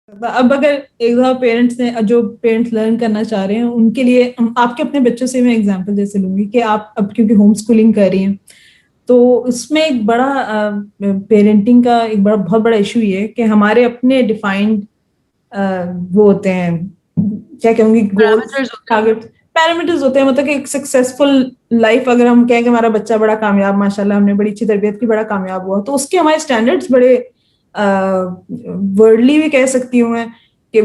اب اگر ایک دفعہ پیرنٹس نے جو پیرنٹس لرن کرنا چاہ رہے ہیں ان کے لیے آپ کے اپنے بچوں سے میں ایگزامپل جیسے لوں گی کہ آپ اب کیونکہ ہوم اسکولنگ کر رہی ہیں تو اس میں ایک بڑا پیرنٹنگ کا ایک بہت بڑا ایشو یہ ہے کہ ہمارے اپنے ڈیفائنڈ وہ ہوتے ہیں کیا کہوں گی گولز ٹارگیٹ پیرامیٹرز ہوتے ہیں. مطلب کہ ایک سکسیزفل لائف اگر ہم کہیں کہ ہمارا بچہ بڑا کامیاب ماشاء اللہ ہم نے بڑی اچھی تربیت کی بڑا کامیاب ہوا تو اس کے ہمارے اسٹینڈرڈس بڑے ورڈلی بھی کہہ سکتی ہوں میں کہ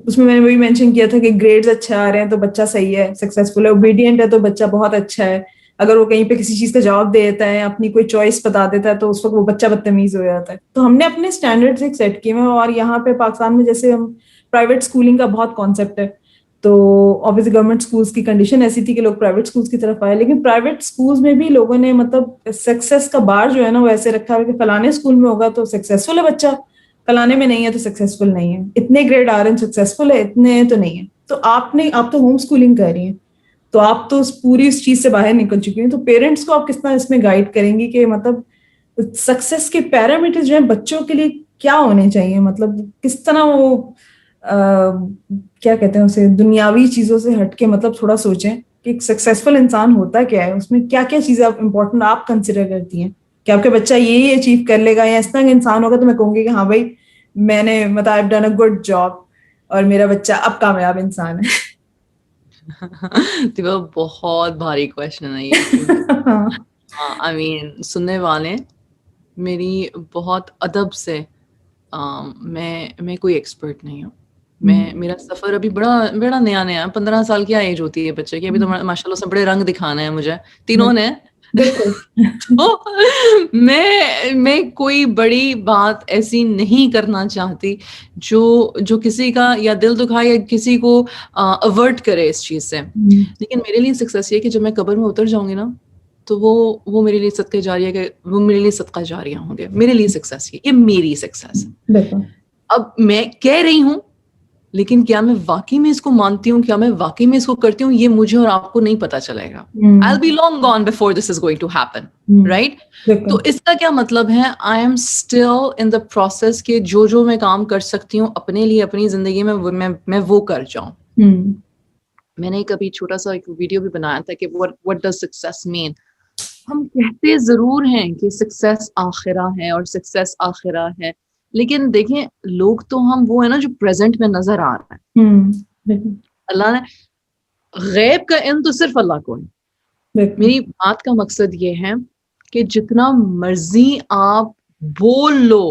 اس میں نے وہی مینشن کیا تھا کہ گریڈز اچھا آ رہے ہیں تو بچہ صحیح ہے سکسیزفل ہے اوبیڈینٹ ہے تو بچہ بہت اچھا ہے. اگر وہ کہیں پہ کسی چیز کا جواب دے دیتا ہے اپنی کوئی چوائس بتا دیتا ہے تو اس وقت وہ بچہ بدتمیز ہو جاتا ہے. تو ہم نے اپنے اسٹینڈرڈز ایک سیٹ کیے ہیں اور یہاں پہ پاکستان میں جیسے ہم پرائیویٹ اسکولنگ کا بہت کانسیپٹ ہے تو obviously گورنمنٹ اسکولس کی کنڈیشن ایسی تھی کہ لوگ پرائیویٹ اسکولس کی طرف آئے لیکن پرائیویٹ اسکولس میں بھی لوگوں نے مطلب سکسیس کا بار جو ہے نا وہ ایسے رکھا ہے کہ فلانے اسکول میں ہوگا تو سکسیسفل ہے بچہ فلانے میں نہیں ہے تو سکسیسفل نہیں ہے اتنے گریڈ آ رہے ہیں سکسیسفل ہے اتنے تو نہیں ہے. تو آپ تو ہوم اسکولنگ کر رہی ہیں تو آپ تو پوری اس چیز سے باہر نکل چکی ہیں تو پیرنٹس کو آپ کس طرح اس میں گائیڈ کریں گی کہ مطلب سکسیس کے پیرامیٹر جو ہیں بچوں کے لیے کیا ہونے چاہیے مطلب کس طرح وہ کیا کہتے ہیں اسے دنیاوی چیزوں سے ہٹ کے مطلب تھوڑا سوچیں کہ ایک سکسیسفل انسان ہوتا کیا ہے اس میں کیا کیا چیزیں امپورٹنٹ آپ کنسیڈر کرتی ہیں کہ آپ کے بچہ یہی اچیو کر لے گا یا اس طرح کا انسان ہوگا تو میں کہوں گی کہ ہاں بھائی میں نے مطلب I've done a good job اور میرا بچہ اب کامیاب انسان ہے. بہت بھاری کوشچن ہے یہ کیونکہ آئی مین سننے والے میری بہت ادب سے میں کوئی ایکسپرٹ نہیں ہوں. میرا سفر ابھی بڑا نیا 15 سال کی ایج ہوتی ہے بچے کی. ابھی تو ماشاء اللہ سے بڑے رنگ دکھانا ہے مجھے تینوں نے. تو میں کوئی بڑی بات ایسی نہیں کرنا چاہتی جو کسی کا یا دل دکھائے یا کسی کو اورٹ کرے اس چیز سے. لیکن میرے لیے سکسیس یہ کہ جب میں قبر میں اتر جاؤں گی نا تو وہ میرے لیے صدقہ جاریہ کہ وہ میرے لیے صدقہ جاریہ ہوں گے. میرے لیے سکسیس یہ میری سکسیس ہے. اب میں کہہ رہی ہوں لیکن کیا میں واقعی میں اس کو مانتی ہوں کیا میں واقعی میں اس کو کرتی ہوں یہ مجھے اور آپ کو نہیں پتا چلے گا. I'll be long gone before this is going to happen, right? تو اس کا کیا مطلب ہے I am still in the process کہ جو میں کام کر سکتی ہوں اپنے لیے اپنی زندگی میں وہ کر جاؤں. میں نے کبھی چھوٹا سا ایک ویڈیو بھی بنایا تھا کہ what does success mean. ہم کہتے ضرور ہیں کہ سکسیس آخرہ ہے اور سکسیس آخرہ ہے لیکن دیکھیں لوگ تو ہم وہ ہے نا جو پریزنٹ میں نظر آ رہا ہے. اللہ نے غیب کا علم تو صرف اللہ کو ہے. میری بات کا مقصد یہ ہے کہ جتنا مرضی آپ بول لو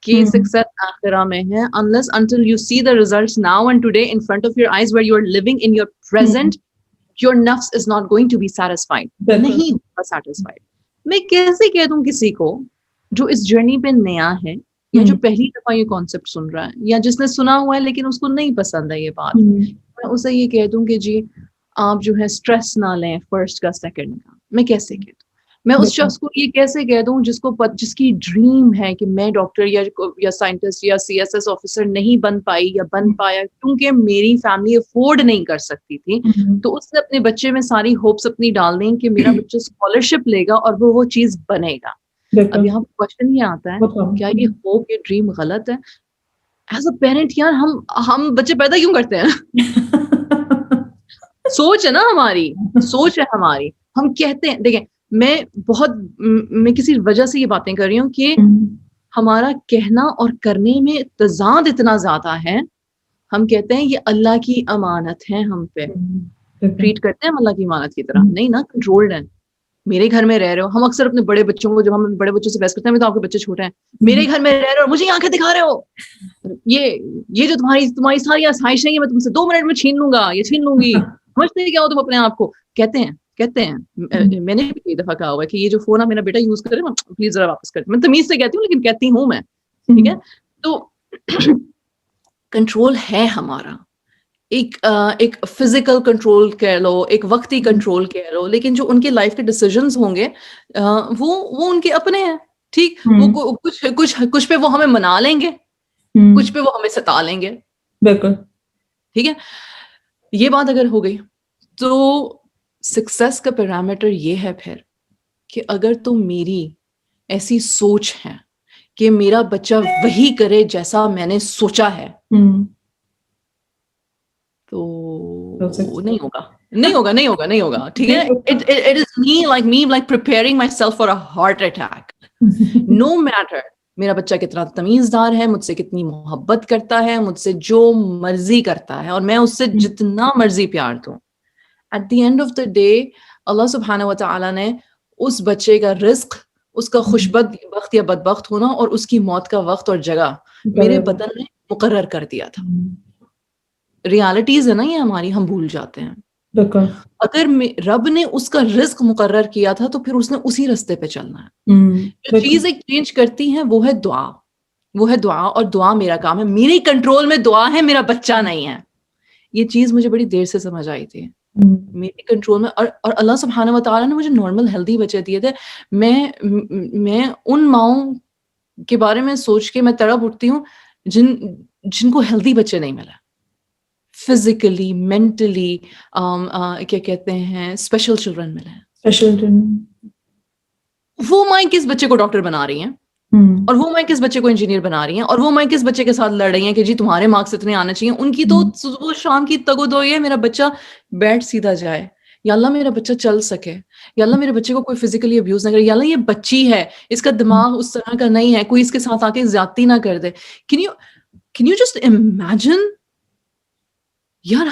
کہ سکسیس آخرہ میں ہے unless until you see the results now and today in front of your eyes where you are living in your present your nafs is not going to be satisfied. نہیں ہوگا satisfied. میں کیسے کہہ دوں کسی کو جو اس جرنی پہ نیا ہے یا جو پہلی دفعہ یہ کانسیپٹ سن رہا ہے یا جس نے سنا ہوا ہے لیکن اس کو نہیں پسند ہے یہ بات, میں اسے یہ کہہ دوں کہ جی آپ جو ہے اسٹریس نہ لیں فرسٹ کا سیکنڈ کا. میں کیسے کہہ دوں میں اس شخص کو یہ کیسے کہہ دوں جس کی ڈریم ہے کہ میں ڈاکٹر یا سائنٹسٹ یا CSS آفیسر نہیں بن پائی یا بن پایا کیونکہ میری فیملی افورڈ نہیں کر سکتی تھی, تو اس نے اپنے بچے میں ساری ہوپس اپنی ڈال دیں کہ میرا بچہ اسکالرشپ لے گا اور وہ چیز بنے گا. اب یہاں کوشچن یہ آتا ہے کیا یہ ہوپ یہ ڈریم غلط ہے؟ ایز اے پیرنٹ یار ہم بچے پیدا کیوں کرتے ہیں؟ سوچ ہے نا ہماری, سوچ ہے ہماری. ہم کہتے ہیں دیکھیں میں کسی وجہ سے یہ باتیں کر رہی ہوں کہ ہمارا کہنا اور کرنے میں تضاد اتنا زیادہ ہے. ہم کہتے ہیں یہ اللہ کی امانت ہے, ہم پہ ٹریٹ کرتے ہیں ہم اللہ کی امانت کی طرح. نہیں نا, کنٹرولڈ ہے. میرے گھر میں رہ رہے ہو, ہم اکثر اپنے بڑے بچوں کو جب ہم بڑے بچوں سے بحث کرتے ہیں تو آپ کے بچے چھوٹے ہیں, میرے گھر میں رہ رہے ہو مجھے آنکھیں دکھا رہے ہو, یہ جو تمہاری ساری آسائشیں ہیں میں تم سے 2 منٹ میں چھین لوں گا, یہ چھین لوں گی, سمجھتے کیا ہو تم اپنے آپ کو. کہتے ہیں میں نے بھی کئی دفعہ کہا ہوا ہے کہ یہ جو فون آپ میرا بیٹا یوز کرے پلیز ذرا واپس کر. میں تمیز سے کہتی ہوں لیکن کہتی ہوں میں, ٹھیک ہے. تو کنٹرول ہے ہمارا, ایک فزیکل کنٹرول کہہ لو, ایک وقتی کنٹرول کہہ لو, لیکن جو ان کے لائف کے ڈیسیجنز ہوں گے وہ ان کے اپنے ہیں. ٹھیک, وہ کچھ پہ وہ ہمیں منا لیں گے, کچھ پہ وہ ہمیں ستا لیں گے. بالکل ٹھیک ہے. یہ بات اگر ہو گئی تو سکسیس کا پیرامیٹر یہ ہے پھر کہ اگر تو میری ایسی سوچ ہے کہ میرا بچہ وہی کرے جیسا میں نے سوچا ہے, تو نہیں ہوگا, ٹھیک ہے. It is me like preparing myself for a heart attack. No matter میرا بچہ کتنا تمیزدار ہے, مجھ سے کتنی محبت کرتا ہے, مجھ سے جو مرضی کرتا ہے, اور میں اس سے جتنا مرضی پیار دوں, at the end of the day اللہ سبحانہ و تعالیٰ نے اس بچے کا رزق, اس کا خوشبخت یا بدبخت ہونا اور اس کی موت کا وقت اور جگہ میرے بدن میں مقرر کر دیا تھا. ریالٹیز ہے نا یہ ہماری, ہم بھول جاتے ہیں. اگر رب نے اس کا رزق مقرر کیا تھا تو پھر اس نے اسی رستے پہ چلنا ہے. جو چیز ایک چینج کرتی ہیں وہ ہے دعا, اور دعا میرا کام ہے, میرے کنٹرول میں دعا ہے, میرا بچہ نہیں ہے. یہ چیز مجھے بڑی دیر سے سمجھ آئی تھی, میرے کنٹرول میں. اور اللہ سبحانہ و تعالیٰ نے مجھے نارمل ہیلدی بچے دیے تھے. میں ان ماؤں کے بارے میں سوچ کے میں تڑپ اٹھتی ہوں جن کو ہیلدی بچے نہیں ملا, فزیکلی, مینٹلی, کیا کہتے ہیں, اسپیشل چلڈرن ملے ہیں. وہ مائیں کس بچے کو ڈاکٹر بنا رہی ہیں, اور وہ مائیں کس بچے کو انجینئر بنا رہی ہیں, اور وہ مائیں کس بچے کے ساتھ لڑ رہی ہیں کہ جی تمہارے مارکس اتنے آنے چاہیے. ان کی تو صبح شام کی تگ و دو ہے, میرا بچہ بیٹھ سیدھا جائے, یا اللہ میرا بچہ چل سکے, یا اللہ میرے بچے کو کوئی فزیکلی ابیوز نہ کرے, یا اللہ یہ بچی ہے, اس کا دماغ اس طرح کا نہیں ہے, کوئی اس کے ساتھ آ کے زیادتی نہ کر دے. Can you just imagine یار,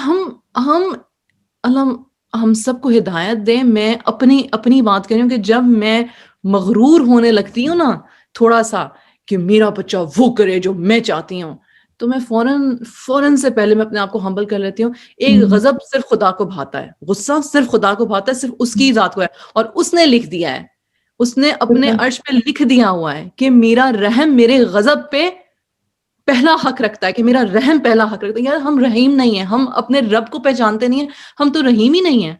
ہم سب کو ہدایت دیں. میں اپنی بات کر رہی ہوں کہ جب میں مغرور ہونے لگتی ہوں نا تھوڑا سا کہ میرا بچہ وہ کرے جو میں چاہتی ہوں, تو میں فوراً سے پہلے میں اپنے آپ کو ہمبل کر لیتی ہوں. ایک غضب صرف خدا کو بھاتا ہے, غصہ صرف خدا کو بھاتا ہے, صرف اس کی ذات کو ہے, اور اس نے لکھ دیا ہے, اس نے اپنے عرش پہ لکھ دیا ہوا ہے کہ میرا رحم میرے غضب پہ پہلا حق رکھتا ہے, کہ میرا رحم پہلا حق رکھتا ہے. یار ہم رحیم نہیں ہیں, ہم اپنے رب کو پہچانتے نہیں ہیں, ہم تو رحیم ہی نہیں ہیں.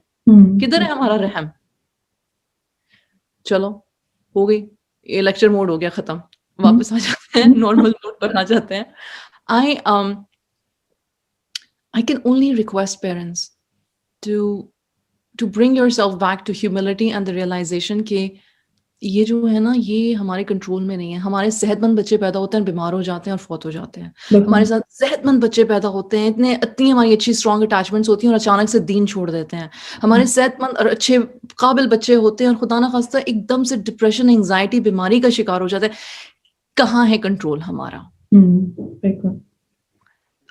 کدھر ہے ہمارا رحم؟ چلو ہو گئی, یہ لیکچر موڈ ہو گیا ختم, واپس آ جاتے ہیں, نارمل موڈ پر آ جاتے ہیں. I can only request parents to bring yourself back to humility and the realization کہ یہ جو ہے نا یہ ہمارے کنٹرول میں نہیں ہے. ہمارے صحت مند بچے پیدا ہوتے ہیں, بیمار ہو جاتے ہیں اور فوت ہو جاتے ہیں. ہمارے ساتھ صحت مند بچے پیدا ہوتے ہیں, اتنی ہماری اچھی اسٹرانگ اٹیچمنٹس ہوتی ہیں, اور اچانک سے دین چھوڑ دیتے ہیں. ہمارے صحت مند اور اچھے قابل بچے ہوتے ہیں, اور خدا نہ خواستہ ایک دم سے ڈپریشن, انگزائٹی, بیماری کا شکار ہو جاتے ہیں. کہاں ہے کنٹرول ہمارا؟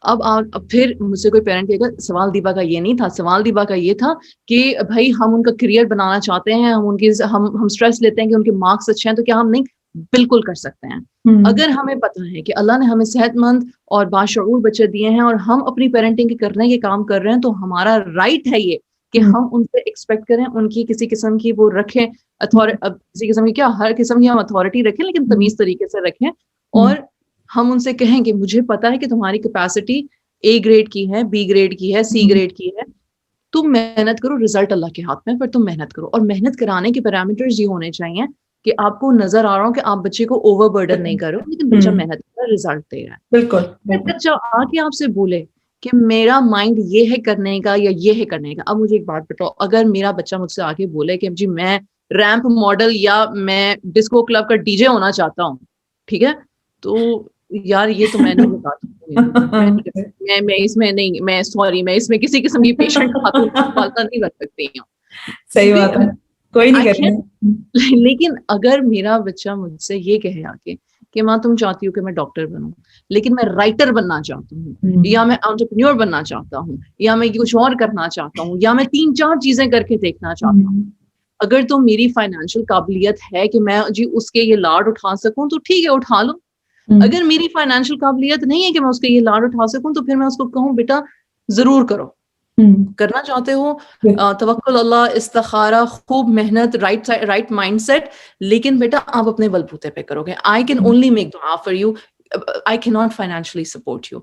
اب پھر مجھ سے کوئی پیرنٹ کہے گا سوال دیبا کا یہ نہیں تھا, سوال دیبا کا یہ تھا کہ بھائی ہم ان کا کریئر بنانا چاہتے ہیں, ہم اسٹریس لیتے ہیں کہ ان کے مارکس اچھے ہیں, تو کیا ہم نہیں بالکل کر سکتے ہیں. اگر ہمیں پتہ ہے کہ اللہ نے ہمیں صحت مند اور باشعور بچے دیے ہیں, اور ہم اپنی پیرنٹنگ کرنے کے کام کر رہے ہیں, تو ہمارا رائٹ ہے یہ کہ ہم ان سے ایکسپیکٹ کریں, ان کی کسی قسم کی وہ رکھیں کسی قسم کی, کیا ہر قسم کی ہم اتھارٹی رکھیں, لیکن تمیز طریقے سے رکھیں, اور ہم ان سے کہیں کہ مجھے پتا ہے کہ تمہاری کیپیسٹی A گریڈ کی ہے, B گریڈ کی ہے, C گریڈ کی ہے, تم محنت کرو, رزلٹ اللہ کے ہاتھ میں, پر تم محنت کرو. اور محنت کرانے کے پیرامیٹرز یہ ہونے چاہیے کہ آپ کو نظر آ رہا ہو کہ آپ بچے کو اوور برڈن نہیں کرو, لیکن بچہ محنت کر رہا ہے, رزلٹ دے رہا ہے. بالکل. بچہ آ کے آپ سے بولے کہ میرا مائنڈ یہ ہے کرنے کا یا یہ ہے کرنے کا. اب مجھے ایک بات بتاؤ, اگر میرا بچہ مجھ سے آ کے بولے کہ جی میں ریمپ ماڈل یا میں ڈسکو کلب کا DJ ہونا چاہتا ہوں, ٹھیک ہے, تو یار یہ تو میں نہیں بتا, میں اس میں نہیں, میں سوری, میں اس میں کسی قسم کی پیشنٹ پالتا نہیں رکھ سکتی ہوں. صحیح بات ہے, کوئی نہیں کرے. لیکن اگر میرا بچہ مجھ سے یہ کہے آگے کہ ماں تم چاہتی ہو کہ میں ڈاکٹر بنوں, لیکن میں رائٹر بننا چاہتا ہوں, یا میں انٹرپرینور بننا چاہتا ہوں, یا میں کچھ اور کرنا چاہتا ہوں, یا میں 3-4 چیزیں کر کے دیکھنا چاہتا ہوں, اگر تو میری فائنینشیل قابلیت ہے کہ میں جی اس کے یہ لاڈ اٹھا سکوں تو ٹھیک ہے اٹھا لو. اگر میری فائنینشیل قابلیت نہیں ہے کہ میں اس کے یہ لاڈ اٹھا سکوں, تو پھر میں اس کو کہوں بیٹا ضرور کرو, کرنا چاہتے ہو توکل اللہ, استخارہ, خوب محنت, رائٹ مائنڈ سیٹ, لیکن بیٹا آپ اپنے بلبوتے پہ کرو گے. I can only make dua for you, I cannot financially support you.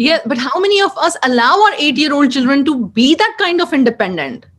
Yeah, but how many of us allow our 8-year-old children to be that kind of independent?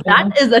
that is the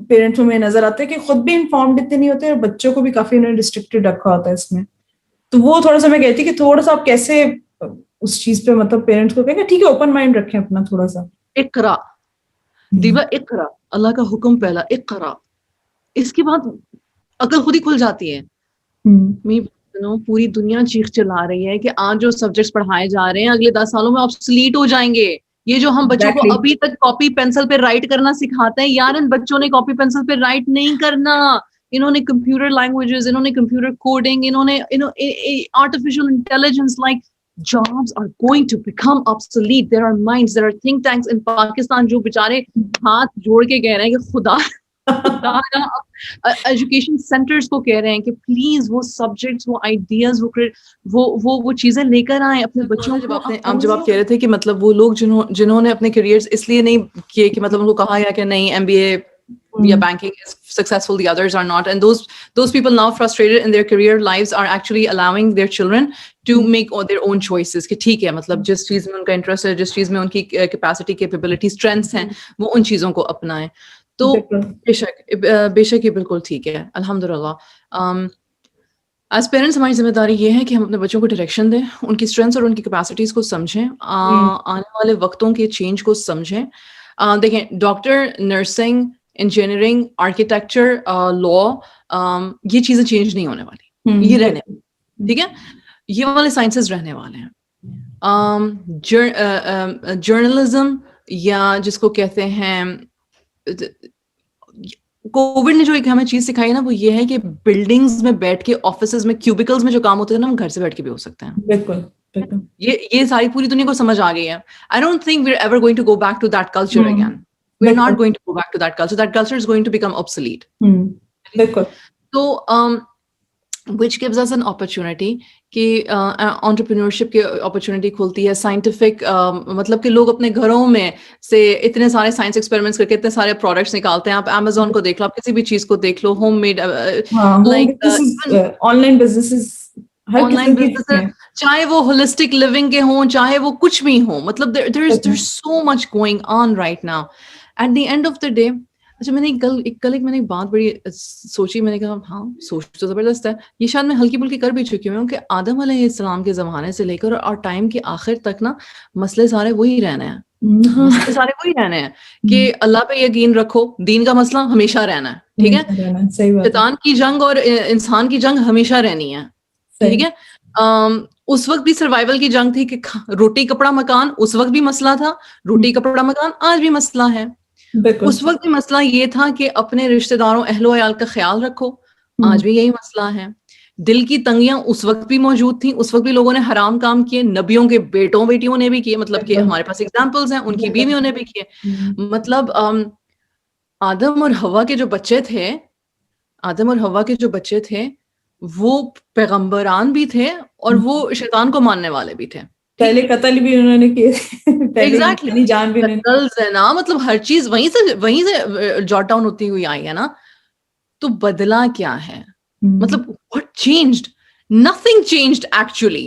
parents میں نظر آتا ہے کہ خود بھی informed اتنے نہیں ہوتے اور بچوں کو بھی کافی انہوں نے ریسٹرکٹیڈ رکھا ہوتا ہے اس میں. تو وہ تھوڑا سا میں کہتی کہ تھوڑا سا آپ کیسے اس چیز پہ مطلب پیرنٹس کو کہیں کہ ٹھیک ہے اوپن مائنڈ رکھیں اپنا تھوڑا سا. اقرا دیوا اقرا, اللہ کا حکم پہلا اقرا, اس کے بعد عقل خود ہی کھل جاتی ہے. پوری دنیا چیخ چلا رہی ہے کہ آج جو سبجیکٹس پڑھائے جا رہے ہیں اگلے 10 سالوں میں obsolete ہو جائیں گے. یہ جو ہم بچوں کو ابھی تک کاپی پینسل پہ رائٹ کرنا سکھاتے ہیں, یار ان بچوں نے کاپی پینسل پہ رائٹ نہیں کرنا. انہوں نے کمپیوٹر لینگویجز, انہوں نے کمپیوٹر کوڈنگ, انہوں نے artificial intelligence, like jobs are going to become obsolete. There are minds, there are think tanks in Pakistan جو بیچارے ہاتھ جوڑ کے کہہ رہے ہیں کہ خدا ایجوکیشن سینٹرز کو کہہ رہے ہیں کہ پلیز وہ سبجیکٹس, وہ آئیڈیاز, وہ چیزیں لے کر آئیں اپنے بچوں کو. آپ جب آپ کہہ رہے تھے کہ مطلب وہ لوگ جنہوں نے اپنے کیریئرز اس لیے نہیں کیے کہ مطلب ان کو کہا گیا کہ نہیں MBA یا banking is successful, the others are not, and those people now frustrated in their career lives are actually allowing their children to make their own choices کہ ٹھیک ہے مطلب جس چیز میں ان کا انٹرسٹ ہے, جس چیز میں ان کی کیپیسٹی کیپیبلٹی اسٹرینتھس ہیں وہ ان چیزوں کو اپنائیں. تو بے شک یہ بالکل ٹھیک ہے الحمد للہ. ایز پیرنٹس ہماری ذمہ داری یہ ہے کہ ہم اپنے بچوں کو ڈائریکشن دیں, ان کی اسٹرینتھس اور ان کی کیپیسٹیز کو سمجھیں, آنے والے وقتوں کے چینج کو سمجھیں. دیکھیں ڈاکٹر, نرسنگ, انجینئرنگ, آرکیٹیکچر, لا, یہ چیزیں چینج نہیں ہونے والی, یہ رہنے والی, ٹھیک ہے, یہ والے سائنسز رہنے والے ہیں. جرنلزم یا جس کو کہتے ہیں, کووڈ نے جو ایک ہمیں چیز سکھائی نا وہ یہ ہے کہ بلڈنگز میں بیٹھ کے, آفیسز میں, کیوبیکلز میں جو کام ہوتے ہیں نا وہ گھر سے بیٹھ کے بھی ہو سکتے ہیں. بالکل یہ ساری پوری دنیا کو سمجھ آ گئی ہے. I don't think we're ever going to go back to that culture again. We're not going to go back to that culture. That culture is going to become obsolete. So, which gives us an opportunity کہ entrepreneurship کی opportunity کھولتی ہے. scientific مطلب کہ لوگ اپنے گھروں میں سے اتنے سارے سائنس ایکسپیریمنٹس کر کے اتنے سارے پروڈکٹس نکالتے ہیں. آپ Amazon کو دیکھ لو, آپ کسی بھی چیز کو دیکھ لو, home made, like online businesses, چاہے وہ ہولسٹک لیونگ کے ہوں, چاہے وہ کچھ بھی ہوں, مطلب there's so much going on right now. At the end of the day, اچھا میں نے کل ایک بات بڑی سوچی, میں نے کہا ہاں سوچ تو زبردست ہے, یہ شاید میں ہلکی پھلکی کر بھی چکی ہوں کہ آدم علیہ السلام کے زمانے سے لے کر اور ٹائم کے آخر تک نا مسئلے سارے وہی رہنے ہیں, مسئلے سارے وہی رہنے ہیں کہ اللہ پہ یقین رکھو, دین کا مسئلہ ہمیشہ رہنا ہے, ٹھیک ہے, شیطان کی جنگ اور انسان کی جنگ ہمیشہ رہنی ہے, ٹھیک ہے. اس وقت بھی سروائیول کی جنگ تھی کہ روٹی کپڑا مکان, اس وقت بھی مسئلہ تھا, روٹی کپڑا مکان آج بھی مسئلہ ہے. اس وقت بھی مسئلہ یہ تھا کہ اپنے رشتہ داروں اہل و عیال کا خیال رکھو, آج بھی یہی مسئلہ ہے. دل کی تنگیاں اس وقت بھی موجود تھیں, اس وقت بھی لوگوں نے حرام کام کیے, نبیوں کے بیٹوں بیٹیوں نے بھی کیے, مطلب کہ ہمارے پاس ایگزامپلز ہیں, ان کی بیویوں نے بھی کیے. مطلب آدم اور حوا کے جو بچے تھے وہ پیغمبران بھی تھے اور وہ شیطان کو ماننے والے بھی تھے. پہلے قتل بھی انہوں نے کیے, ایگزیکٹلی جان بھی قتل زنا, مطلب ہر چیز وہیں سے جاٹ ڈاؤن ہوتی ہوئی آئی ہے نا. تو بدلا کیا ہے, مطلب what changed? Nothing changed actually.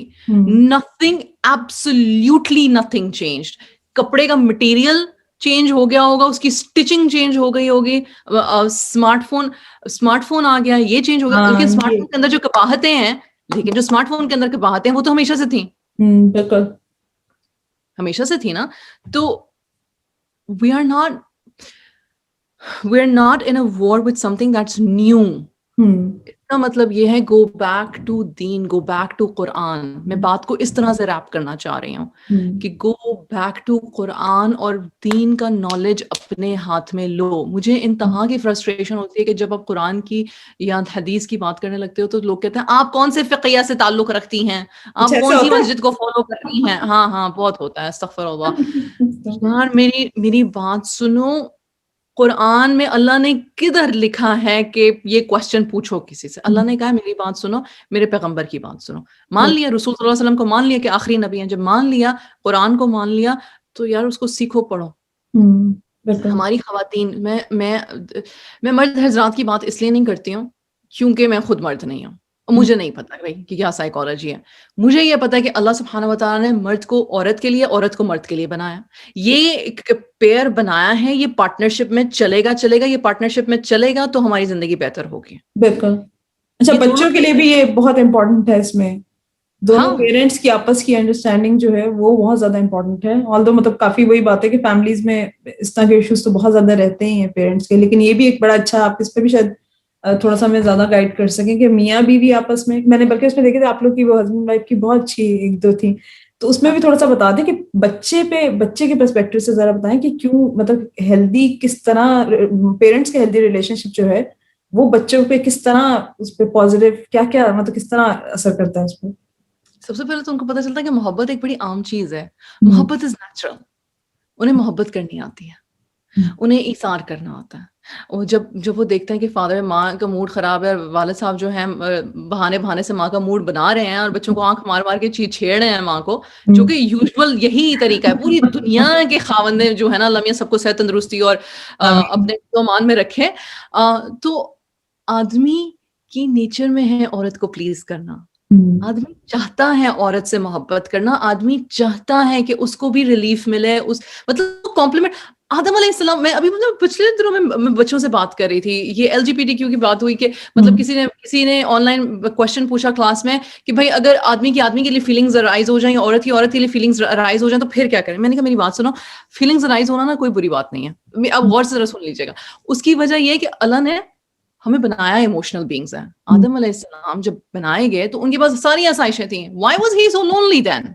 Nothing, absolutely nothing changed. کپڑے کا مٹیریل چینج ہو گیا ہوگا, اس کی اسٹچنگ چینج ہو گئی ہوگی, اسمارٹ فون آ گیا, یہ چینج ہو گیا. لیکن اسمارٹ فون کے اندر جو کپاہتیں ہیں, لیکن جو اسمارٹ فون کے اندر کپاہتیں ہیں وہ تو ہمیشہ سے تھیں, بالکل ہمیشہ سے تھی نا. تو we are not in a war with something that's new. اس کا مطلب یہ ہے گو بیک ٹو دین, گو بیک ٹو قرآن. میں بات کو اس طرح سے ریپ کرنا چاہ رہی ہوں کہ گو بیک ٹو قرآن اور دین کا نالج اپنے ہاتھ میں لو. مجھے انتہا کی فرسٹریشن ہوتی ہے کہ جب آپ قرآن کی یا حدیث کی بات کرنے لگتے ہو تو لوگ کہتے ہیں آپ کون سے فقیہ سے تعلق رکھتی ہیں, آپ کون سی مسجد کو فالو کرتی ہیں. ہاں بہت ہوتا ہے, استغفر اللہ. یار میری بات سنو, قرآن میں اللہ نے کدھر لکھا ہے کہ یہ کوشچن پوچھو کسی سے؟ اللہ نے کہا میری بات سنو, میرے پیغمبر کی بات سنو. مان لیا رسول صلی اللہ علیہ وسلم کو, مان لیا کہ آخری نبی ہیں, جب مان لیا قرآن کو مان لیا تو یار اس کو سیکھو, پڑھو. ہماری خواتین, میں مرد حضرات کی بات اس لیے نہیں کرتی ہوں کیونکہ میں خود مرد نہیں ہوں, مجھے نہیں پتا بھائی کہ کیا سائیکالوجی ہے. مجھے یہ پتا ہے کہ اللہ سبحانہ و تعالیٰ نے مرد کو عورت کے لیے, عورت کو مرد کے لیے بنایا. یہ ایک پیئر بنایا ہے, یہ پارٹنرشپ میں چلے گا, یہ پارٹنرشپ میں چلے گا تو ہماری زندگی بہتر ہوگی. بالکل. اچھا, بچوں کے لیے بھی یہ بہت امپورٹنٹ ہے. اس میں دونوں پیرنٹس کی آپس کی انڈرسٹینڈنگ جو ہے وہ بہت زیادہ امپورٹنٹ ہے. آلدو مطلب کافی وہی بات ہے کہ فیملیز میں اس طرح کے ایشوز تو بہت زیادہ رہتے ہی ہیں پیرنٹس کے, لیکن یہ بھی ایک بڑا اچھا, آپ اس پہ بھی شاید تھوڑا سا ہمیں زیادہ گائڈ کر سکیں کہ میاں بیوی آپس میں نے بلکہ اس میں دیکھے تھے آپ لوگ کی وہ ہسبینڈ وائف کی بہت اچھی ایک دو تھی, تو اس میں بھی تھوڑا سا بتا دیں کہ بچے کے پرسپیکٹو سے ذرا بتائیں کہ کیوں مطلب ہیلدی کس طرح پیرنٹس کے ہیلدی ریلیشن شپ جو ہے وہ بچوں پہ کس طرح اس پہ پازیٹیو کیا مطلب کس طرح اثر کرتا ہے اس پہ. سب سے پہلے تو ان کو پتا چلتا ہے کہ محبت ایک بڑی عام چیز ہے. محبت از نیچرل. انہیں محبت کرنی آتی ہے, انہیں ایثار کرنا ہوتا ہے. اور جب وہ دیکھتے ہیں کہ فادر ماں کا موڈ خراب ہے, والد صاحب جو ہیں بہانے سے ماں کا موڈ بنا رہے ہیں اور بچوں کو آنکھ مار کے چھیڑ رہے ہیں ماں کو, جو کہ یوزول یہی طریقہ ہے. پوری دنیا کے خاوند جو ہے نا, اللہ میاں سب کو صحت تندرستی اور اپنے امان میں رکھے. تو آدمی کی نیچر میں ہے عورت کو پلیز کرنا. آدمی چاہتا ہے عورت سے محبت کرنا, آدمی چاہتا ہے کہ اس کو بھی ریلیف ملے, مطلب کمپلیمنٹ. آدم علیہ السلام, میں ابھی مطلب پچھلے دنوں میں بچوں سے بات کر رہی تھی, یہ LGBTQ کی بات ہوئی کہ مطلب کسی نے آن لائن کوشچن پوچھا کلاس میں کہ بھائی اگر آدمی کے لیے فیلنگز ارائز ہو جائیں یا عورت کے لیے فیلنگز ارائز ہو جائیں تو پھر کیا کریں. میں نے کہا میری بات سنو, فیلنگز ارائز ہونا نا کوئی بری بات نہیں ہے, اب غور سے ذرا سن لیجیے گا. اس کی وجہ یہ ہے کہ اللہ نے ہمیں بنایا ایموشنل بینگز ہیں. آدم علیہ السلام جب بنائے گئے تو ان کے پاس ساری آسائشیں تھیں. Why was he so lonely then?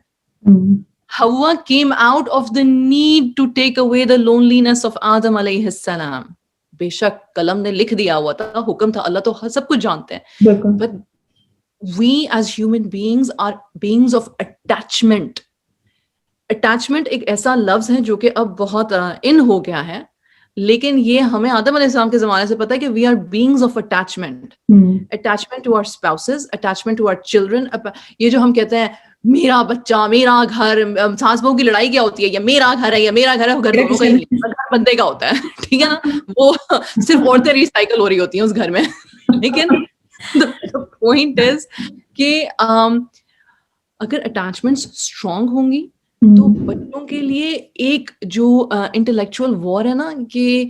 Hawa came out of the need to take away the loneliness of Adam alayhi salam. بے شک قلم نے لکھ دیا ہوا تھا, حکم تھا, اللہ تو سب کچھ جانتے ہیں. But we as human beings are beings of attachment. Attachment ایک ایسا لفظ ہے جو کہ اب بہت ان ہو گیا ہے, لیکن یہ ہمیں آدم علیہ السلام کے زمانے سے پتا ہے کہ we are beings of attachment. Attachment to our spouses, attachment to our children. یہ جو ہم کہتے ہیں میرا بچہ, میرا گھر, ساس بہو کی لڑائی کیا ہوتی ہے, یا میرا گھر ہے یا میرا گھر ہے, گھر دونوں کا ہی بندے کا ہوتا ہے, ٹھیک ہے نا. وہ صرف عورتیں ریسائیکل ہو رہی ہوتی ہیں اس گھر میں. لیکن پوائنٹ از کہ اگر اٹیچمنٹس اسٹرانگ ہوں گی تو بچوں کے لیے ایک جو انٹلیکچوئل وار ہے نا, کہ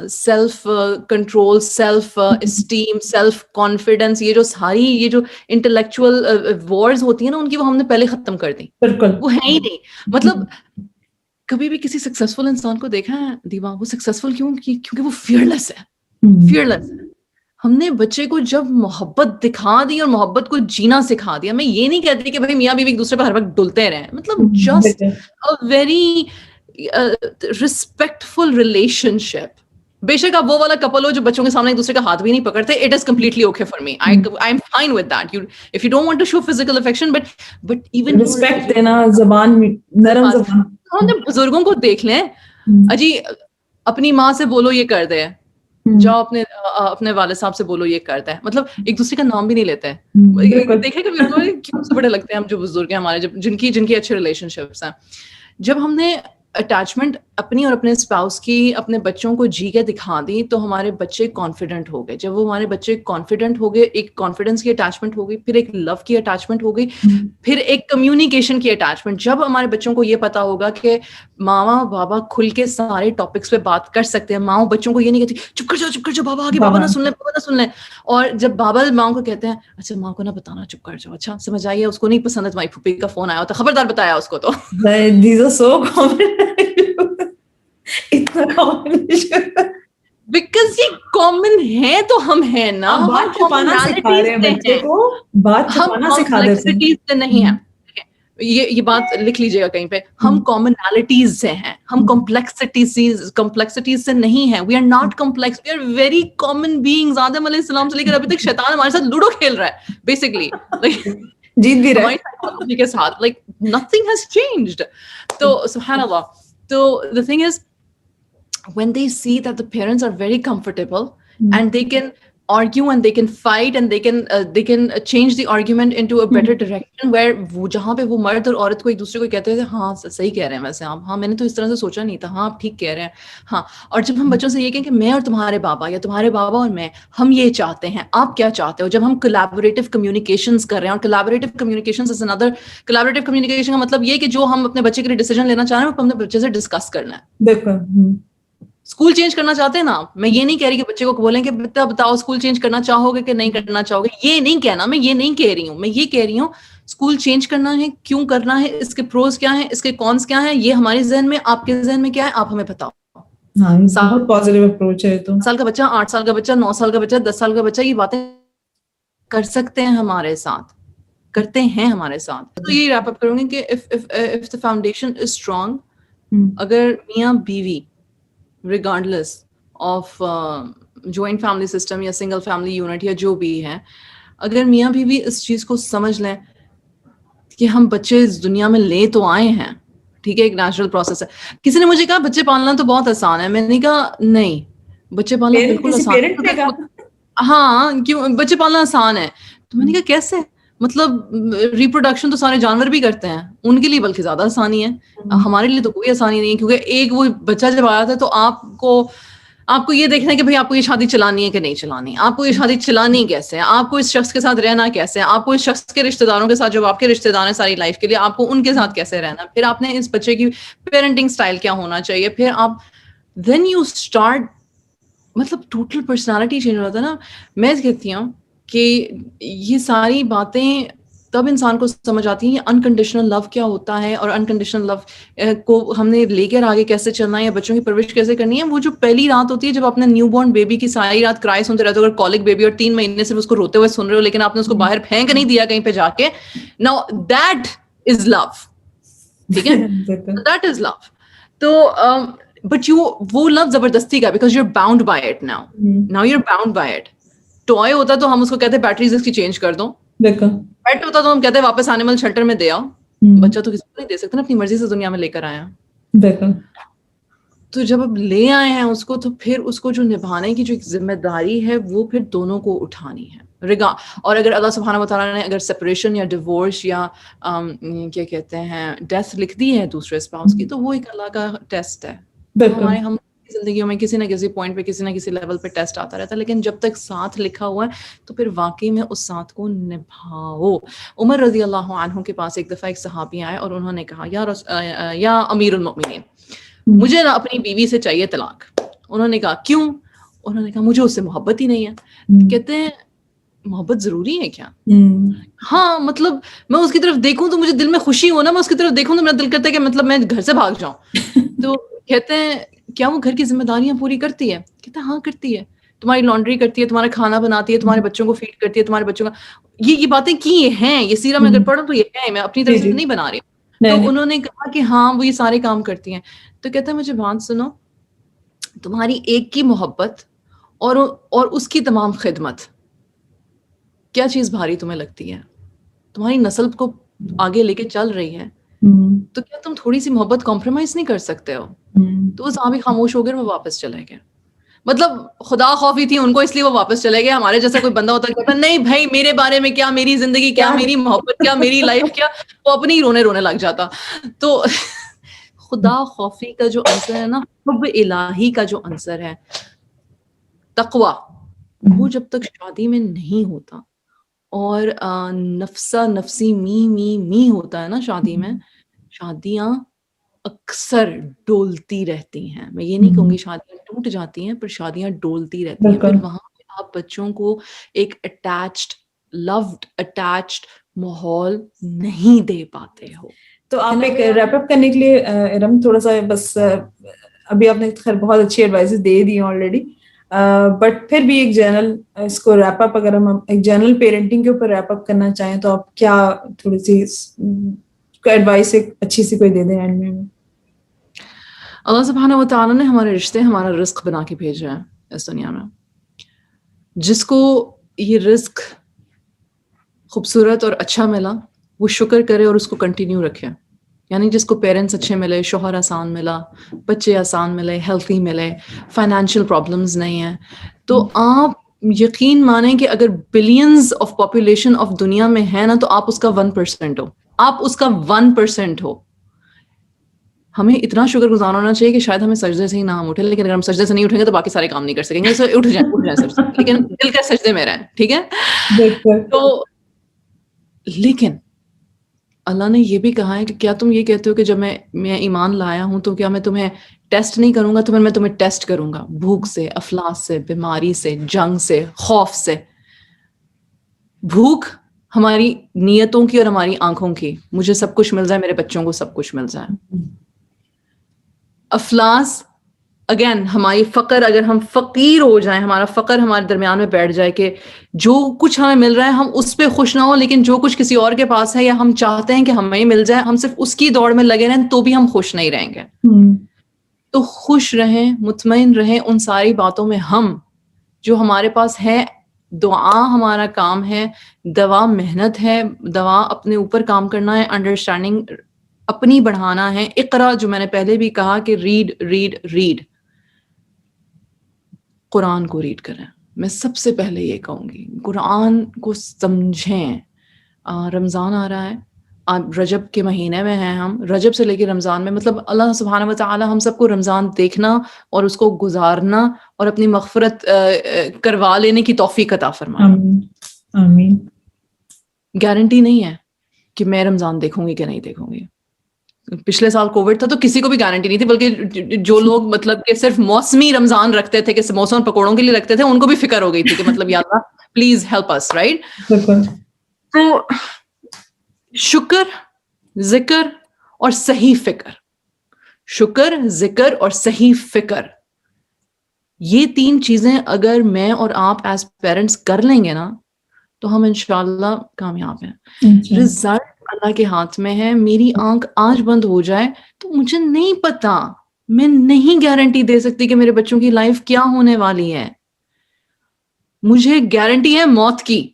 self control, self esteem, self confidence, یہ جو انٹلیکچوئل وارز ہوتی ہیں نا, ان کی وہ ہم نے پہلے ختم کر دی. وہ ہے ہی نہیں. مطلب کبھی بھی کسی سکسیسفل انسان کو دیکھا ہے دیوا, وہ سکسیسفل کیونکہ وہ فیئرلیس ہے. فیئرلیس ہے. ہم نے بچے کو جب محبت دکھا دی اور محبت کو جینا سکھا دیا. میں یہ نہیں کہتی کہ بھائی میاں بیوی ایک دوسرے پر ہر وقت ڈلتے رہیں, مطلب just a very respectful relationship. بے شک آپ وہ والا کپل ہو جو بچوں کے سامنے ایک دوسرے کا ہاتھ بھی نہیں پکڑتے, it is completely okay for me. I am fine with that. If you don't want to show physical affection, but even respect دینا, زبان نرم زبان. ہم نے بزرگوں کو دیکھ لیں, اجی اپنی ماں سے بولو یہ کر دے, جاؤ اپنے والد صاحب سے بولو یہ کرتا ہے, مطلب ایک دوسرے کا نام بھی نہیں لیتے ہیں. دیکھے کہ کیوں سے بڑے لگتے ہیں ہم جو بزرگ ہیں ہمارے, جن کی اچھے ریلیشن شپس ہیں. جب ہم نے اٹیچمنٹ اپنی اور اپنے اسپاؤس کی اپنے بچوں کو جی کے دکھا دی تو ہمارے بچے کانفیڈنٹ ہو گئے. جب وہ ہمارے بچے کانفیڈنٹ ہو گئے, ایک کانفیڈنس کی اٹیچمنٹ ہو گئی, پھر ایک لو کی اٹیچمنٹ ہو گئی, پھر ایک کمیونیکیشن کی اٹیچمنٹ. جب ہمارے بچوں کو یہ پتا ہوگا کہ ماما بابا کھل کے سارے ٹاپکس پہ بات کر سکتے ہیں, ماں بچوں کو یہ نہیں کہتی چپ کر جاؤ بابا آگے, بابا نہ سن لیں. اور جب بابا ماں کو کہتے ہیں اچھا ماں کو نہ بتانا, چپ کر جاؤ, اچھا سمجھ آئیے, اس کو نہیں پسند ہے تمہاری پھوپھی کا فون آیا ہوتا, خبردار بتایا اس کو. تو بیکاز یہ کامن ہے تو ہم ہیں نا, بات چھپانا سکھا رہے ہیں بچے کو, بات چھپانا سکھا دیتے ہیں. نہیں ہے یہ بات لکھ لیجیے گا کہیں پہ, ہم کامنالٹیز سے ہیں, ہم کمپلیکسٹیز سے نہیں ہیں. We are not complex, we are very common beings. آدم علیہ السلام سے لے کر ابھی تک شیطان ہمارے ساتھ لوڈو کھیل رہا ہے بیسکلی, جیت بھی رہا ہے کے ساتھ, لائک nothing has changed. تو سبحان اللہ. تو the thing is when they see that the parents are very comfortable and they can argue and they can fight and they can change the argument into a better direction where وہ جہاں پہ وہ مرد اور عورت کو ایک دوسرے کو کہتے تھے ہاں صحیح کہہ رہے ہیں ویسے آپ, ہاں میں نے تو اس طرح سے سوچا نہیں تھا, ہاں آپ ٹھیک کہہ رہے ہیں, ہاں. اور جب ہم بچوں سے یہ کہیں کہ میں اور تمہارے بابا یا تمہارے بابا اور میں ہم یہ چاہتے ہیں, آپ کیا چاہتے ہو, جب ہم collaborative communications کر رہے ہیں, اور collaborative communications is another, collaborative communication کا مطلب یہ کہ جو ہم اپنے بچے کے لیے ڈیسیجن لینا چاہ رہے ہیں وہ اپنے بچے سے ڈسکس کرنا ہے. بالکل. اسکول چینج کرنا چاہتے ہیں نا آپ, میں یہ نہیں کہہ رہی کہ بچے کو بولیں کہ بیٹا بتاؤ اسکول چینج کرنا چاہو گے کہ نہیں کرنا چاہو گے, یہ نہیں کہنا, میں یہ نہیں کہہ رہی ہوں. میں یہ کہہ رہی ہوں اسکول چینج کرنا ہے, کیوں کرنا ہے, اس کے پروز کیا ہیں, اس کے کونس کیا ہیں, یہ ہمارے ذہن میں, آپ کے ذہن میں کیا ہے, آپ ہمیں بتاؤ. بہت پازیٹیو اپروچ ہے. تو 7 سال کا بچہ, 8 سال کا بچہ, 9 سال کا بچہ, 10 سال کا بچہ یہ باتیں کر سکتے ہیں ہمارے ساتھ, کرتے ہیں ہمارے ساتھ. تو یہ ریپ اپ کروں گی کہ if the foundation is strong, اگر میاں بیوی regardless of joint family system یا single family unit یا جو بھی ہے, اگر میاں بیوی اس چیز کو سمجھ لیں کہ ہم بچے اس دنیا میں لے تو آئے ہیں, ٹھیک ہے, ایک نیچرل پروسیس ہے. کسی نے مجھے کہا بچے پالنا تو بہت آسان ہے, میں نے کہا نہیں, بچے پالنا بالکل آسان ہے. ہاں کیوں بچے پالنا آسان ہے؟ تو میں نے کہا کیسے, مطلب ریپروڈکشن تو سارے جانور بھی کرتے ہیں, ان کے لیے بلکہ زیادہ آسانی ہے, ہمارے لیے تو کوئی آسانی نہیں ہے. کیونکہ ایک وہ بچہ جب آیا تھا تو آپ کو یہ دیکھنا ہے کہ بھائی آپ کو یہ شادی چلانی ہے کہ نہیں چلانی, آپ کو یہ شادی چلانی کیسے ہے, آپ کو اس شخص کے ساتھ رہنا کیسے ہے, آپ کو اس شخص کے رشتے داروں کے ساتھ جو آپ کے رشتے دار ہیں ساری لائف کے لیے, آپ کو ان کے ساتھ کیسے رہنا, پھر آپ نے اس بچے کی پیرنٹنگ اسٹائل کیا ہونا چاہیے, پھر آپ دین یو اسٹارٹ, مطلب ٹوٹل پرسنالٹی چینج ہوتا ہے نا. میں کہتی ہوں کہ یہ ساری باتیں تب انسان کو سمجھ آتی ہیں انکنڈیشنل لو کیا ہوتا ہے, اور انکنڈیشنل لو کو ہم نے لے کر آگے کیسے چلنا ہے, یا بچوں کی پرورش کیسے کرنی ہے. وہ جو پہلی رات ہوتی ہے جب اپنے نیو بورن بیبی کی ساری رات کرائے سنتے رہتے ہو, اگر کالک بیبی اور 3 مہینے صرف اس کو روتے ہوئے سن رہے ہو, لیکن آپ نے اس کو باہر پھینک نہیں دیا کہیں پہ جا کے, ناؤ دیٹ از لو, ٹھیک ہے, دیٹ از لو. تو بٹ وہ لو زبردستی کا, because you are bound by it. Now you are bound by it. ٹوائے ہوتا تو ہم اس کو کہتے بیٹریز اس کی چینج کر دو, پیٹ ہوتا تو ہم کہتے ہیں واپس اینیمل شیلٹر میں دے آؤ. بچہ تو کسی کو نہیں دے سکتے نا, اپنی مرضی سے دنیا میں لے کر آیا. تو جب اب لے آئے ہیں اس کو, تو پھر اس کو جو نبھانے کی جو ایک ذمہ داری ہے وہ پھر دونوں کو اٹھانی ہے. اور اگر اللہ سبحانہ و تعالیٰ نے اگر سپریشن یا ڈیورس یا کیا کہتے ہیں ڈیتھ لکھ دی ہے دوسرے اسپاؤس کی, تو وہ ایک اللہ کا ٹیسٹ ہے. ہم زندگیوں میں کسی نہ کسی پوائنٹ پہ کسی نہ کسی لیول پہ ٹیسٹ آتا رہتا ہے, لیکن جب تک ساتھ لکھا ہوا ہے تو پھر واقعی میں اس ساتھ کو نبھاؤ. عمر رضی اللہ عنہ کے پاس ایک دفعہ ایک صحابی آئے اور انہوں نے کہا یا امیر المؤمنین, مجھے اپنی بیوی سے چاہیے طلاق. انہوں نے کہا کیوں؟ انہوں نے کہا مجھے اس سے محبت ہی نہیں ہے. کہتے ہیں محبت ضروری ہے کیا؟ ہاں, مطلب میں اس کی طرف دیکھوں تو مجھے دل میں خوشی ہو نا, میں اس کی طرف دیکھوں تو میرا دل کرتا ہے کہ مطلب میں گھر سے بھاگ جاؤں. تو کہتے ہیں کیا وہ گھر کی ذمہ داریاں پوری کرتی ہے؟ کہتے ہیں ہاں کرتی ہے, تمہاری لانڈری کرتی ہے, تمہارا کھانا بناتی ہے, تمہارے بچوں کو فیڈ کرتی ہے, تمہارے بچوں کا یہ باتیں کی ہیں, یہ سیرہ میں اگر پڑھوں تو یہ ہے, میں اپنی طرف سے نہیں بنا رہی ہوں. تو انہوں نے کہا کہ ہاں وہ یہ سارے کام کرتی ہیں. تو کہتے ہیں مجھے بات سنو, تمہاری ایک کی محبت اور اس کی تمام خدمت, کیا چیز بھاری تمہیں لگتی ہے؟ تمہاری نسل کو آگے لے کے چل رہی ہے, تو کیا تم تھوڑی سی محبت کمپرومائز نہیں کر سکتے ہو؟ تو وہ صحابی خاموش ہو گئے, وہ واپس چلے گئے. مطلب خدا خوفی تھی ان کو, اس لیے وہ واپس چلے گئے. ہمارے جیسا کوئی بندہ ہوتا ہے کہتا نہیں بھائی میرے بارے میں کیا, میری زندگی کیا, میری محبت کیا, میری لائف کیا, وہ اپنے ہی رونے لگ جاتا. تو خدا خوفی کا جو عنصر ہے نا, حب الہی کا جو عنصر ہے, تقوی, وہ جب تک شادی میں نہیں ہوتا, اور نفسا نفسی می ہوتا ہے نا شادی میں, شادیاں اکثر ڈولتی رہتی ہیں. میں یہ نہیں کہوں گی شادیاں ٹوٹ جاتی ہیں, پر شادیاں ڈولتی رہتی ہیں. پھر وہاں پہ آپ بچوں کو ایک اٹیچڈ ماحول نہیں دے پاتے ہو. تو آپ ایک ریپ اپ کرنے کے لیے ارم تھوڑا سا بس, ابھی آپ نے خیر بہت اچھی advises they the already, but پھر بھی ایک جنرل اس کو ریپ اپ, اگر ہم ایک جنرل پیرنٹنگ کے اوپر ریپ اپ کرنا چاہیں تو آپ کیا تھوڑی سی ایڈوائس ایک اچھی سی کوئی دے دیں اینڈ میں. اللہ سبحانہ و تعالیٰ نے ہمارے رشتے ہمارا رزق بنا کے بھیجا ہے اس دنیا میں. جس کو یہ رزق خوبصورت اور اچھا ملا وہ شکر کرے اور اس کو کنٹینیو رکھے. یعنی جس کو پیرنٹس اچھے ملے, شوہر آسان ملا, بچے آسان ملے, ہیلتھی ملے, فائنینشیل پرابلمز نہیں ہیں, تو آپ یقین مانیں کہ اگر بلینز آف پاپولیشن آف دنیا میں ہے نا تو آپ اس کا 1% ہو, آپ اس کا 1% ہو. ہمیں اتنا شکر گزار ہونا چاہیے کہ شاید ہمیں سجدے سے ہی نہ ہم اٹھیں, لیکن اگر ہم سجدے سے نہیں اٹھیں گے تو باقی سارے کام نہیں کر سکیں گے. سو اٹھ جائیں سجدے, لیکن دل کے سجدے میں رہیں, ٹھیک ہے. تو لیکن اللہ نے یہ بھی کہا ہے کہ کیا تم یہ کہتے ہو کہ جب میں ایمان لایا ہوں تو کیا میں تمہیں ٹیسٹ نہیں کروں گا؟ تو میں تمہیں ٹیسٹ کروں گا, بھوک سے, افلاس سے, بیماری سے, جنگ سے, خوف سے. بھوک ہماری نیتوں کی اور ہماری آنکھوں کی, مجھے سب کچھ مل جائے, میرے بچوں کو سب کچھ مل جائے. افلاس اگین ہماری فقر, اگر ہم فقیر ہو جائیں, ہمارا فقر ہمارے درمیان میں بیٹھ جائے کہ جو کچھ ہمیں مل رہا ہے ہم اس پہ خوش نہ ہو, لیکن جو کچھ کسی اور کے پاس ہے یا ہم چاہتے ہیں کہ ہمیں مل جائے, ہم صرف اس کی دوڑ میں لگے رہیں تو بھی ہم خوش نہیں رہیں گے. تو خوش رہیں, مطمئن رہیں ان ساری باتوں میں. ہم جو ہمارے پاس ہے, دعا ہمارا کام ہے, دوا محنت ہے, دوا اپنے اوپر کام کرنا ہے, انڈرسٹینڈنگ اپنی بڑھانا ہے. اقرا جو میں نے پہلے بھی کہا کہ ریڈ, قرآن کو ریڈ کریں. میں سب سے پہلے یہ کہوں گی قرآن کو سمجھیں. رمضان آ رہا ہے, رجب کے مہینے میں ہیں ہم, رجب سے لے کے رمضان میں, مطلب اللہ سبحانہ وتعالی ہم سب کو رمضان دیکھنا اور اس کو گزارنا اور اپنی مغفرت کروا لینے کی توفیق عطا فرمائے. آمین. گارنٹی نہیں ہے کہ میں رمضان دیکھوں گی کہ نہیں دیکھوں گی. پچھلے سال کووڈ تھا تو کسی کو بھی گارنٹی نہیں تھی, بلکہ جو لوگ مطلب کہ صرف موسمی رمضان رکھتے تھے, کہ موسم پکوڑوں کے لیے رکھتے تھے, ان کو بھی فکر ہو گئی تھی کہ مطلب یا اللہ پلیز ہیلپ اس, رائٹ. تو شکر, ذکر اور صحیح فکر, شکر, ذکر اور صحیح فکر, یہ 3 چیزیں اگر میں اور آپ ایز پیرنٹس کر لیں گے نا تو ہم انشاءاللہ کامیاب ہیں. رزلٹ اللہ کے ہاتھ میں ہے. میری آنکھ آج بند ہو جائے تو مجھے نہیں پتا, میں نہیں گارنٹی دے سکتی کہ میرے بچوں کی لائف کیا ہونے والی ہے. مجھے گارنٹی ہے موت کی,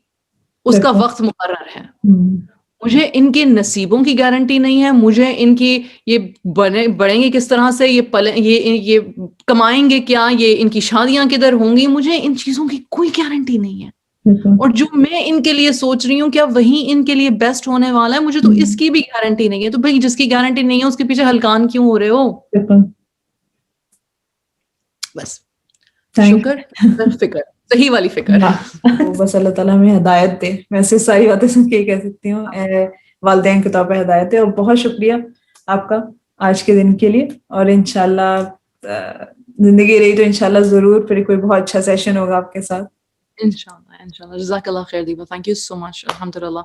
اس کا وقت مقرر ہے. مجھے ان کے نصیبوں کی گارنٹی نہیں ہے, مجھے ان کی یہ بڑھیں گے کس طرح سے, یہ کمائیں گے کیا, یہ ان کی شادیاں کدھر ہوں گی, مجھے ان چیزوں کی کوئی گارنٹی نہیں ہے. اور جو میں ان کے لیے سوچ رہی ہوں کیا وہی ان کے لیے بیسٹ ہونے والا ہے, مجھے تو اس کی بھی گارنٹی نہیں ہے. تو بھائی جس کی گارنٹی نہیں ہے اس کے پیچھے ہلکان کیوں ہو رہے ہو؟ بس شکر, فکر, صحیح والی فکر. بس اللہ تعالیٰ ہمیں ہدایت دے. میں سے ساری باتیں سن کے کہہ سکتی ہوں والدین کے طور پہ ہدایت دے. اور بہت شکریہ آپ کا آج کے دن کے لیے, اور انشاءاللہ زندگی رہی تو انشاءاللہ ضرور پھر کوئی بہت اچھا سیشن ہوگا آپ کے ساتھ. انشاءاللہ. جزاک اللہ خیر دیبا, تھینک یو سو مچ. الحمدللہ.